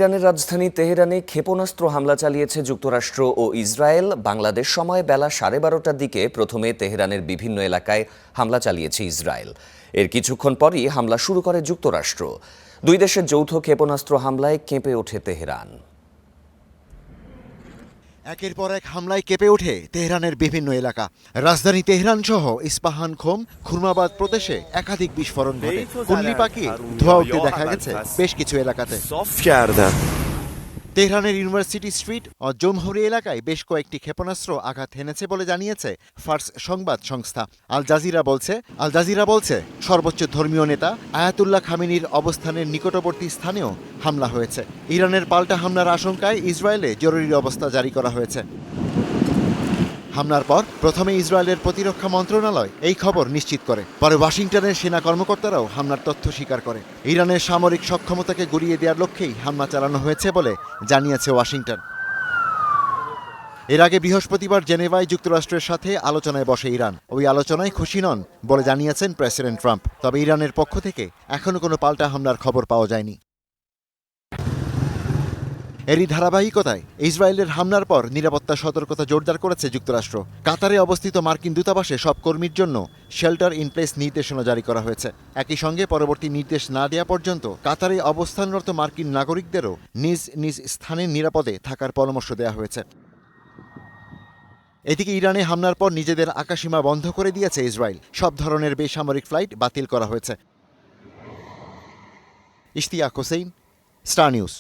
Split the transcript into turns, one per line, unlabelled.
ইরানের রাজধানী তেহরানে ক্ষেপণাস্ত্র হামলা চালিয়েছে যুক্তরাষ্ট্র ও ইসরায়েল। বাংলাদেশ সময় বেলা 12:30টার দিকে প্রথমে তেহরানের বিভিন্ন এলাকায় হামলা চালিয়েছে ইসরায়েল। এর কিছুক্ষণ পরই হামলা শুরু করে যুক্তরাষ্ট্র। দুই দেশের যৌথ ক্ষেপণাস্ত্র হামলায় কেঁপে ওঠে তেহরান।
একের পর এক হামলায় কেঁপে ওঠে তেহরানের বিভিন্ন এলাকা। রাজধানী তেহরান সহ ইস্পাহান, খোম, খুরমাবাদ প্রদেশে একাধিক বিস্ফোরণ ঘটে। কুল্লি পাকিয়ে ধোঁয়া উঠতে দেখা গেছে বেশ কিছু এলাকাতে। তেহরানের ইউনিভার্সিটি স্ট্রিট ও জমহুরি এলাকায় বেশ কয়েকটি ক্ষেপণাস্ত্র আঘাত হেনেছে বলে জানিয়েছে ফার্স সংবাদ সংস্থা। আল জাজিরা বলছে সর্বোচ্চ ধর্মীয় নেতা আয়াতুল্লাহ খামেনির অবস্থানের নিকটবর্তী স্থানেও হামলা হয়েছে। ইরানের পাল্টা হামলার আশঙ্কায় ইসরায়েলে জরুরি অবস্থা জারি করা হয়েছে। হামলার পর প্রথমে ইসরায়েলের প্রতিরক্ষা মন্ত্রণালয় এই খবর নিশ্চিত করে। পরে ওয়াশিংটনের সেনা কর্মকর্তারাও হামলার তথ্য স্বীকার করে। ইরানের সামরিক সক্ষমতাকে গুড়িয়ে দেওয়ার লক্ষ্যেই হামলা চালানো হয়েছে বলে জানিয়েছে ওয়াশিংটন। এর আগে বৃহস্পতিবার জেনেভায় যুক্তরাষ্ট্রের সাথে আলোচনায় বসে ইরান। ওই আলোচনায় খুশি নন বলে জানিয়েছেন প্রেসিডেন্ট ট্রাম্প। তবে ইরানের পক্ষ থেকে এখনো কোনো পাল্টা হামলার খবর পাওয়া যায়নি। এরই ধারাবাহিকতায় ইসরায়েলের হামলার পর নিরাপত্তা সতর্কতা জোরদার করেছে যুক্তরাষ্ট্র। কাতারে অবস্থিত মার্কিন দূতাবাসে সব কর্মীর জন্য শেল্টার ইন প্লেস নির্দেশনা জারি করা হয়েছে। একই সঙ্গে পরবর্তী নির্দেশ না দেওয়া পর্যন্ত কাতারে অবস্থানরত মার্কিন নাগরিকদেরও নিজ নিজ স্থানে নিরাপদে থাকার পরামর্শ দেওয়া হয়েছে। এদিকে ইরানে হামলার পর নিজেদের আকাশসীমা বন্ধ করে দিয়েছে ইসরায়েল। সব ধরনের বেসামরিক ফ্লাইট বাতিল করা হয়েছে। Ishtiaq Hossain, star news.